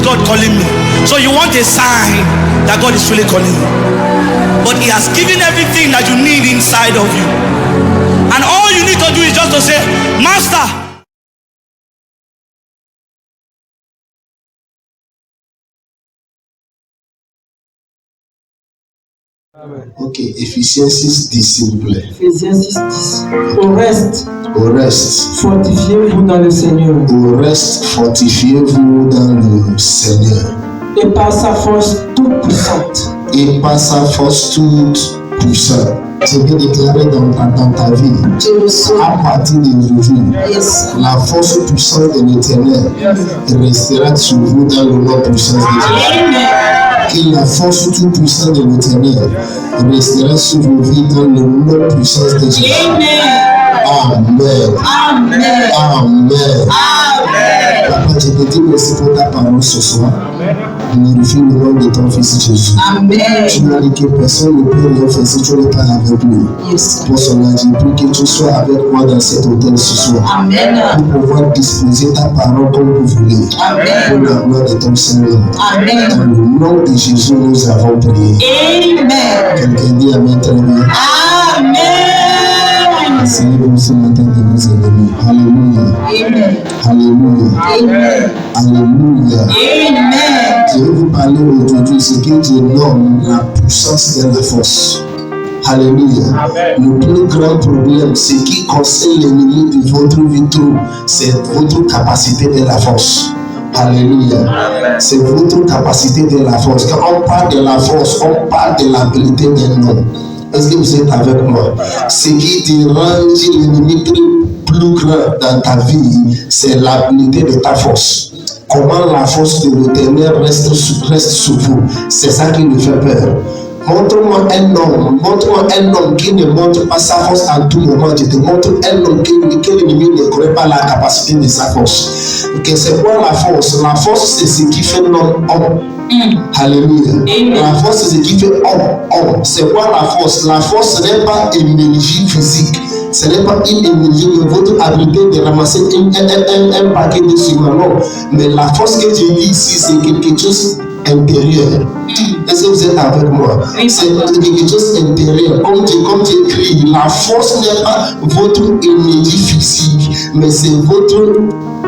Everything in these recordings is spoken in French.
God calling me? So you want a sign that God is really calling you. But He has given everything that you need inside of you. And all you need to do is just to say, Master. Ok, Éphésiens 6:10, s'il vous plaît. Éphésiens 6:10. Au reste, fortifiez-vous dans le Seigneur. Au reste, fortifiez-vous dans le Seigneur. Et par sa force toute puissante. Et par sa force toute puissante. Je vais déclarer dans ta vie, à partir d'aujourd'hui, la force puissante de l'Éternel restera sur vous dans le nom puissant de Dieu. Que la force toute puissante de l'Éternel restera sur vos vies dans le nom puissant de Dieu. Amen. Amen. Amen. Amen. Papa, je te dis merci pour ta parole ce soir. Glorifie le nom de ton Fils Jésus. Amen. Tu m'as dit que personne ne peut rien faire si tu n'es pas avec lui. Yes. Pour cela, je prie que tu sois avec moi dans cet hôtel ce soir. Amen. Pour pouvoir disposer ta parole comme vous voulez. Amen. Pour la gloire de ton Seigneur. Amen. Dans le nom de Jésus, nous avons prié. Amen. Quelqu'un dit Amen très bien. Amen. Essayez-vous ce matin de vos ennemis. Alléluia. Amen. Alléluia. Amen. Alléluia. Amen. Je vais vous parler aujourd'hui ce que Dieu nomme la puissance de la force. Alléluia. Le plus grand problème, ce qui concerne l'ennemi de votre vie, c'est votre capacité de la force. Alléluia. C'est votre capacité de la force. Quand on parle de la force, on parle de l'habilité d'un homme. Est-ce que vous êtes avec moi? Ce qui te rend l'ennemi plus grand dans ta vie, c'est l'habilité de ta force. Comment la force de l'Éternel reste sur vous. C'est ça qui me fait peur. Montre-moi un homme qui ne montre pas sa force en tout moment. Je te montre un homme que l'ennemi ne connaît pas la capacité de sa force. Okay, c'est quoi la force? La force, c'est ce qui fait l'homme homme. Alléluia. La force, c'est ce qui fait homme. C'est quoi la force? La force, ce n'est pas une énergie physique. Ce n'est pas une énergie de votre habilité de ramasser un paquet de ciment. Non. Mais la force que je dis ici, c'est quelque chose intérieur. Est-ce que vous êtes avec moi? C'est quelque chose intérieur. Comme tu écris, la force n'est pas votre énergie physique, mais c'est votre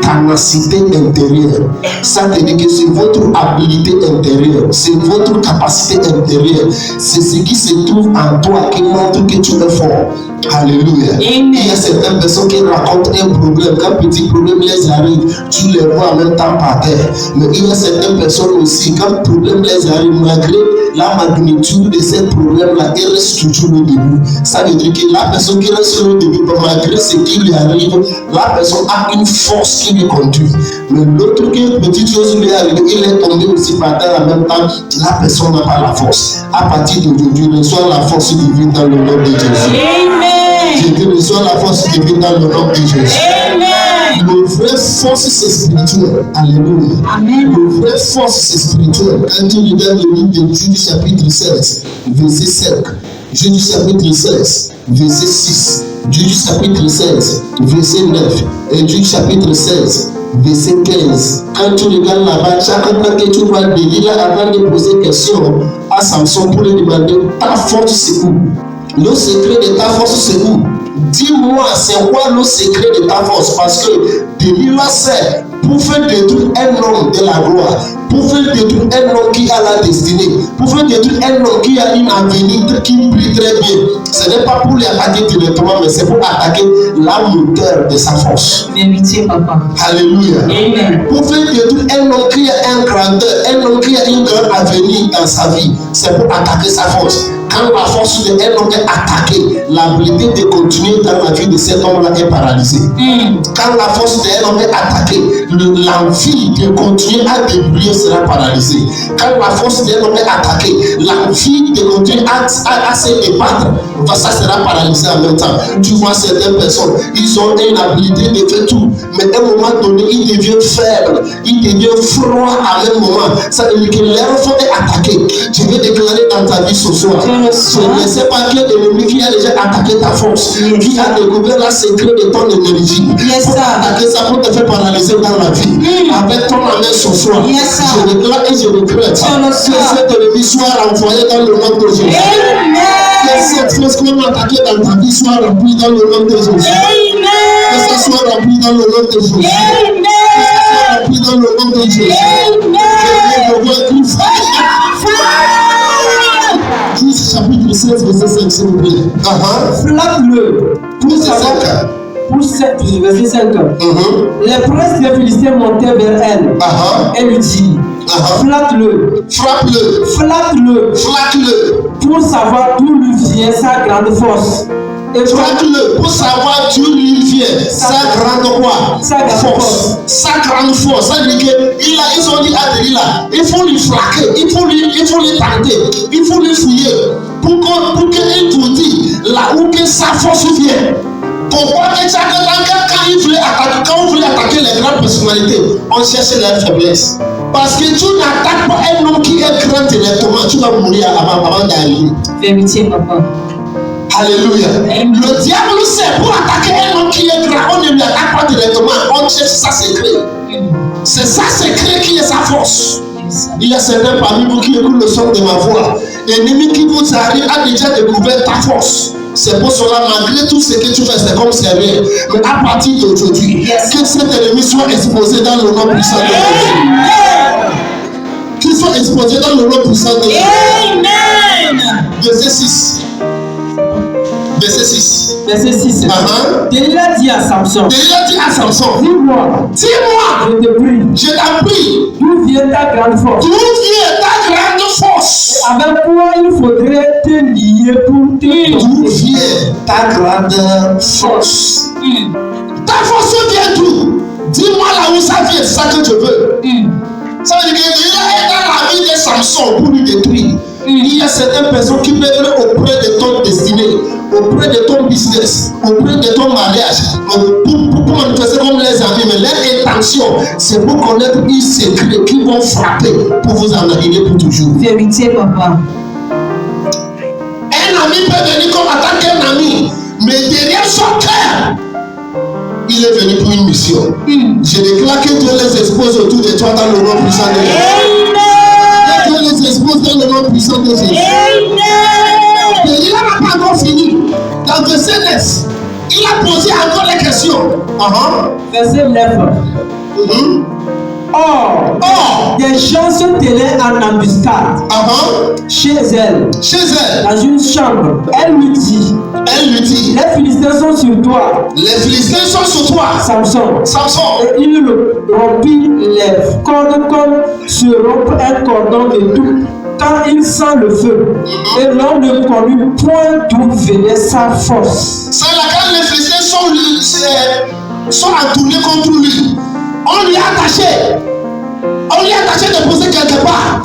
capacité intérieure. Ça veut dire que c'est votre habilité intérieure, c'est votre capacité intérieure, c'est ce qui se trouve en toi qui montre que tu es fort. Alléluia. Amen. Il y a certaines personnes qui racontent un problème, quand petit problème les arrive, tu les vois en même temps par terre. Mais il y a certaines personnes aussi, quand le problème les arrive, malgré la magnitude de ce problème-là, il reste toujours au début. Ça veut dire que la personne qui reste au début, malgré ce qui lui arrive, la personne a une force qui lui conduit. Mais l'autre qui petite chose lui arrive, il est tombé aussi par terre en même temps, la personne n'a pas la force. À partir d'aujourd'hui, reçoit la force divine dans le nom de Jésus. Amen. Je dis, reçois la force divine dans le nom de Jésus. Amen. Le vrai force, c'est spirituel. Alléluia. Amen. Le vrai force, c'est spirituel. Quand tu regardes le livre de Jude chapitre 16, verset 5, Jude chapitre 16, verset 6, Jude chapitre 16, verset 9, et Jude chapitre 16, verset 15. Quand tu regardes là-bas, chaque fois que tu vas Delilah avant de poser question à Samson pour lui demander ta force c'est où? Le secret de ta force c'est où? Dis-moi, c'est quoi le secret de ta force? Parce que Delilah sait, pour faire détruire un homme de la gloire, pour faire détruire un homme qui a la destinée, pour faire détruire un homme qui a une avenir qui brille très bien, ce n'est pas pour l'attaquer directement, mais c'est pour attaquer la moteur de sa force. Vérité, papa. Alléluia. Amen. Pour faire détruire un homme qui a un grandeur, un homme qui a une grande avenir dans sa vie, c'est pour attaquer sa force. Quand la force de un homme est attaquée, l'habilité de continuer dans la vie de cet homme-là est paralysée. Quand la force d'un homme est attaquée, l'envie de continuer à débrouiller sera paralysée. Quand la force d'un homme est attaquée, l'envie de continuer à se débattre, ça sera paralysé en même temps. Tu vois certaines personnes, ils ont une habilité de faire tout, mais à un moment donné, ils deviennent faibles, ils deviennent froids à un moment. Ça veut dire que leur enfant est attaqué. Je vais déclarer dans ta vie ce soir. reçois. Je ne sais pas quel ennemi qui a déjà attaqué ta force, qui a découvert la secret de ton énergie. Yes, Pour sir. attaquer ça, pour te faire paralyser dans la vie. Avec ton main ce soir, Yes, sir. je déclare et je décrète Je que reçois. cet ennemi soit renvoyé dans le nom de Jésus. Que Amen. cette force qu'on a attaquée dans ta vie soit remplie dans le nom de Jésus. Que Amen. ça soit rempli dans le nom de Jésus. Que ça Amen. soit rempli dans le nom de Jésus. Amen. Je veux voir une fois. Juste chapitre 16, verset 5, s'il vous plaît. Flatte-le. Verset 5. Pour cette, verset 5. Les princes des Philistins montaient vers elle. Elle lui dit, flatte-le, Frappe-le. flatte-le, Flatte-le. pour savoir d'où lui vient sa grande force. Et Flatte-le pour savoir d'où lui vient sa grande quoi? Sa grande force. Sa grande force. Ça veut dire qu'ils ont dit à Delilah, il faut lui flaquer, il faut lui tenter, il faut lui fouiller pour qu'il te dise là où que sa force vient. Pourquoi quand on voulait attaquer les grandes personnalités, on cherchait leur faiblesse. Parce que tu n'attaques pas un homme qui est grand directement, tu vas mourir avant d'arriver. Vérité, papa. Alléluia. Le diable sait pour attaquer un homme qui est grand, on ne lui attaque pas directement, on cherche sa secret. C'est sa secret qui est sa force. Il y a certains parmi vous qui écoutent le son de ma voix. L'ennemi qui vous arrive a déjà découvert ta force. C'est pour cela, malgré tout ce que tu fais, c'est comme servir. Mais à partir d'aujourd'hui, que cet ennemi soit exposé dans le nom puissant de Jésus. Qu'il soit exposé dans le nom puissant de Jésus. Amen. Verset 6. Verset 6. Verset 6. Delilah dit à Samson, Delilah dit à Samson, dis-moi, dis-moi, je te prie, je t'en prie, d'où vient ta grande force? d'où vient ta grande force? Avec quoi il faudrait te lier pour te D'où vient ta grande force? Ta force vient d'où? Dis-moi là où ça vient, c'est ça que je veux. Ça veut dire que Delilah est dans la vie de Samson pour lui détruire. Il y a certaines personnes qui peuvent être auprès de ton destinée, auprès de ton business, auprès de ton mariage, pour manifester comme les amis, mais leur intention, c'est pour connaître une secret qui vont frapper pour vous en amener pour toujours. Vérité, papa. Un ami peut venir comme en tant qu'un ami, mais derrière son cœur, il est venu pour une mission. Je déclare que Dieu les expose autour de toi dans le nom puissant de Jésus. Que Dieu les expose dans le nom puissant de Jésus. Il n'a pas encore fini. Dans verset 9, il a posé encore les questions. Verset 9. Or, des gens se tenaient en embuscade chez elle, dans une chambre. Elle lui dit, les Philistins sont sur toi. Les Philistins sont sur toi. Samson. Et il rompit les cordes comme se rompt un cordon de tout quand il sent le feu. Et l'homme ne connut point d'où venait sa force. C'est là quand les Philistins sont entournés contre lui. On lui a attaché de poser quelque part.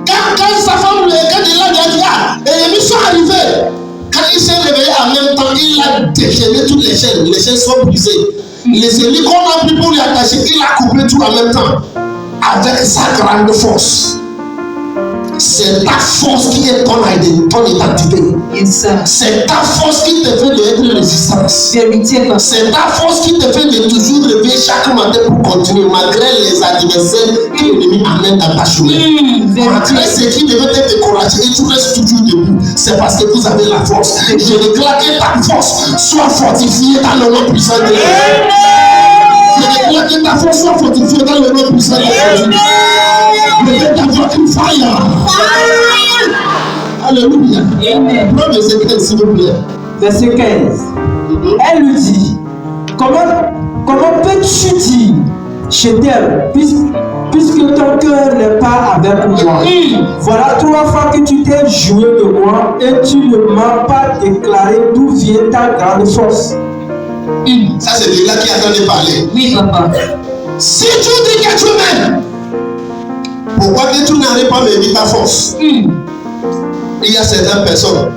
Quand sa femme, quand il a dit, et les gens sont arrivés. Quand il s'est réveillé en même temps, il a déchaîné toutes les chaînes. Les chaînes sont brisées. Les ennemis qu'on a pris pour lui attacher, il a coupé tout en même temps. Avec sa grande force. C'est ta force qui est ton identité. C'est ta force qui te fait de résistance. C'est ta force qui te fait de toujours lever chaque matin pour continuer malgré les adversaires que l'ennemi amène dans ta chemin. Malgré ce qui devait te décourager et tu restes toujours debout. C'est parce que vous avez la force. Je déclare que ta force soit fortifiée dans le nom puissant de Jésus. Je déclare que ta force soit fortifiée dans le nom puissant de Jésus. Je vais t'avoir une fire. Alléluia. Prends verset 15, s'il vous plaît. Verset 15. Elle lui dit, comment peux-tu dire chez elle, puisque ton cœur n'est pas avec moi? Voilà 3 fois que tu t'es joué de moi et tu ne m'as pas déclaré d'où vient ta grande force. Ça, c'est Delilah qui est en train de parler. Oui, papa. Si tu dis que tu m'aimes, pourquoi que tu n'arrives pas à me dire ta force? Il y a certaines personnes,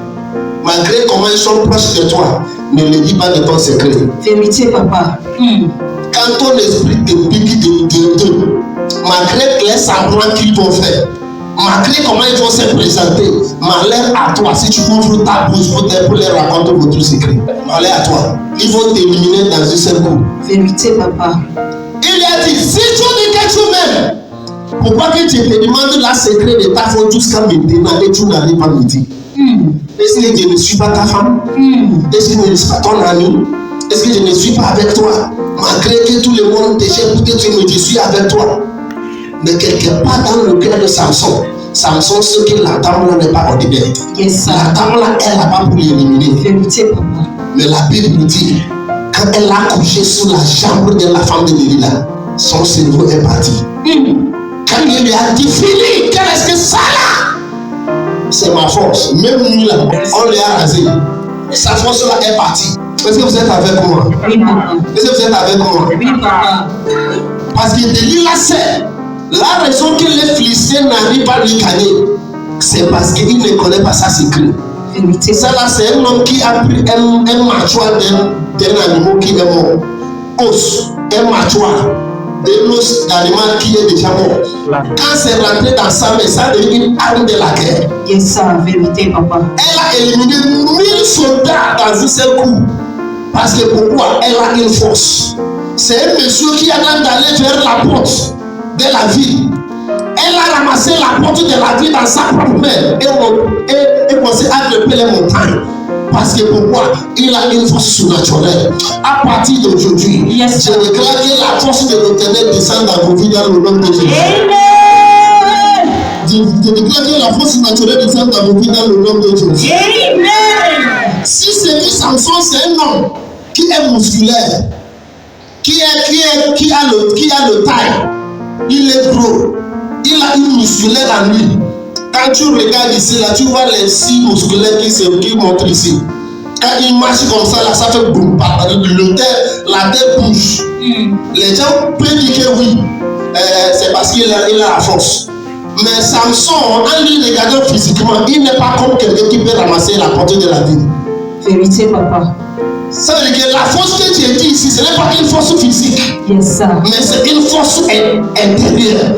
malgré comment ils sont proches de toi, ne le dis pas de ton secret. Vérité, papa. Quand ton esprit te pique de malgré les semblants qu'ils vont faire, Malgré comment ils vont se présenter, malheur à toi si tu ouvres ta bouche pour les raconter votre secret. Malheur à toi. Ils vont t'éliminer dans un seul coup. Vérité, papa. Il a dit, si tu dis que tu m'aimes, pourquoi que tu te demandes la secret de ta faute jusqu'à maintenant et tu n'arrives pas à me dire? Est-ce que je ne suis pas ta femme? Est-ce que je ne suis pas ton ami? Est-ce que je ne suis pas avec toi? Malgré que tout le monde te cherche pour que tu me dis, je suis avec toi. Mais quelque part dans le cœur de Samson, Samson sait que la dame là n'est pas ordinaire. Yes, La dame là, elle n'a pas pour l'éliminer. Vérité, papa. Mais la Bible dit, quand elle a couché sous la jambe de la femme de Delilah, son cerveau est parti. Quand il lui a dit, fini, qu'est-ce que ça là? C'est ma force. Même nous là, on l'a rasé. Sa force là est partie. Est-ce que vous êtes avec moi? Oui, papa. Est-ce que vous êtes avec moi? Oui, papa. Parce que Delilah sait, la raison que les Philistins n'arrivent pas à lui gagner, c'est parce qu'il ne connaît pas sa secret. Vérité. Ça là, c'est un homme qui a pris un mâchoire d'un animal qui est mort. Os, un mâchoire d'un os d'animal qui est déjà mort. Quand c'est rentré dans sa main, ça devient une arme de la guerre. Yes, ça, vérité, papa. Elle a éliminé 1000 soldats dans un seul coup. Parce que pourquoi? Elle a une force. C'est un monsieur qui a d'aller vers la porte de la ville. Elle a ramassé la porte de la ville dans sa propre main et commencé à grimper les montagnes. Parce que pourquoi? Il a une force surnaturelle. À partir d'aujourd'hui, Yes. je déclare que la force de l'Éternel descend dans vos vies dans le nom de Jésus. Amen. Je déclare que la force naturelle descend dans vos vies dans le nom de Jésus. Amen. Si c'est que Samson, c'est un homme qui est musculaire, qui a le taille, il est gros, il a une musculaire en lui. Quand tu regardes ici, là, tu vois les 6 musculaires qui montrent ici. Quand il marche comme ça, là, ça fait boum, la tête bouge. Les gens peuvent dire que oui, c'est parce qu'il a la force. Mais Samson, en lui regardant physiquement, il n'est pas comme quelqu'un qui peut ramasser la portée de la ville. Vérité, papa. Ça veut dire que la force que tu as dit ici, ce n'est pas une force physique, Yes, ça. mais c'est une force intérieure.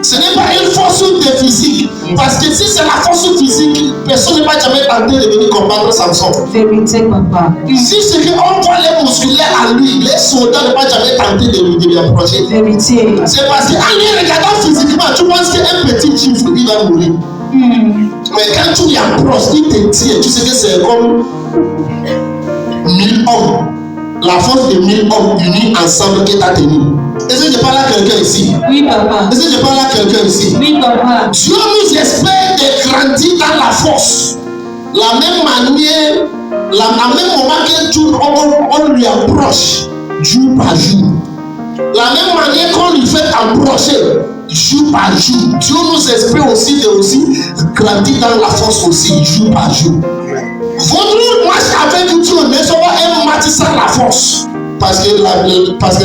Ce n'est pas une force de physique. Parce que si c'est la force physique, personne ne va jamais tenter de venir combattre Samson. Vérité, papa. Si c'est qu'on voit les musculaires à lui, les soldats ne vont jamais tenter de lui approcher. Vérité. C'est parce qu'en lui regardant physiquement, tu penses qu'un petit chiffre, il va mourir. Mais quand tu lui approches, il te tient. Tu sais que c'est comme 1000 hommes. La force de 1000 hommes unis ensemble qui t'a tenu. Est-ce que je parle à quelqu'un ici? Oui, papa. Est-ce que je parle à quelqu'un ici? Oui, papa. Dieu nous espère de grandir dans la force. La même manière, à même moment que on lui approche jour par jour. La même manière qu'on lui fait approcher jour par jour. Dieu nous espère aussi de grandir dans la force aussi jour par jour. Votre marche avec Dieu ne sera pas un match sans la force. Parce que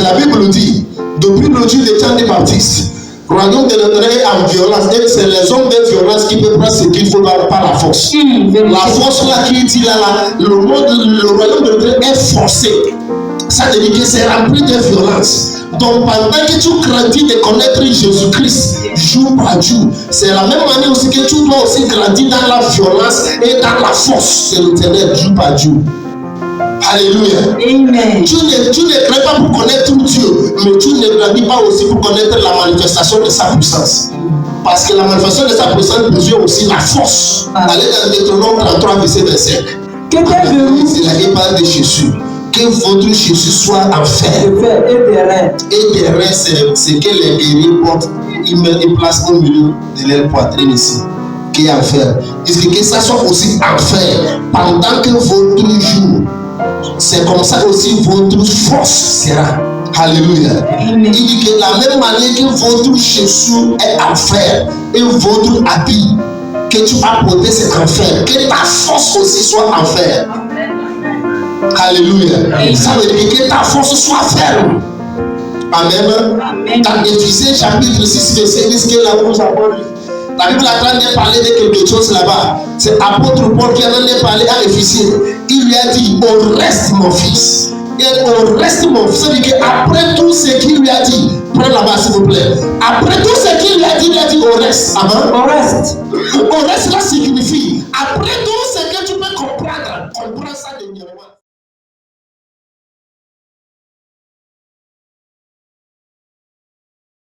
la Bible dit, depuis le jour de Jean le Baptiste, le royaume de l'Éternel est en violence. Et c'est les hommes de violence qui peuvent prendre ce qu'il faut par la force. La force là qui dit là, le royaume de l'Éternel est forcé. Ça veut dire que c'est rempli de violence. Donc pendant que tu grandis de connaître Jésus-Christ jour par jour, c'est la même manière aussi que tu dois aussi grandir dans la violence et dans la force de l'Éternel jour par jour. Alléluia. Amen. Tu ne crées pas pour connaître Dieu, mais tu ne grandis pas aussi pour connaître la manifestation de sa puissance. Parce que la manifestation de sa puissance besoin aussi la force. Allez dans Deutéronome 33, verset 25. Que tes verrous Il parle de Jésus. Que votre Jésus soit en fer. et des reins. Et des reins, c'est que les guerriers portent. Ils mettent une place au milieu de leur poitrine ici. Qui est en fer. Est-ce que ça soit aussi en fer pendant que votre jour. C'est comme ça aussi votre force sera. Alléluia. Il dit que de la même manière que votre Jésus est en fer et votre habit que tu as porté c'est en fer, que ta force aussi soit en fer. Alléluia. Ça veut dire que ta force soit ferme. Amen. Dans Éphésiens chapitre 6, verset 10, que là où nous avons lu. La Bible est en train de parler de quelque chose là-bas. C'est l'apôtre Paul qui est en train de parler à Éphésiens. Il lui a dit, au reste mon fils, au reste mon fils, c'est-à-dire qu'après tout ce qu'il lui a dit, prenez la main s'il vous plaît. Après tout ce qu'il lui a dit au reste. Amen. Au reste. Au reste, là signifie, après tout ce que tu peux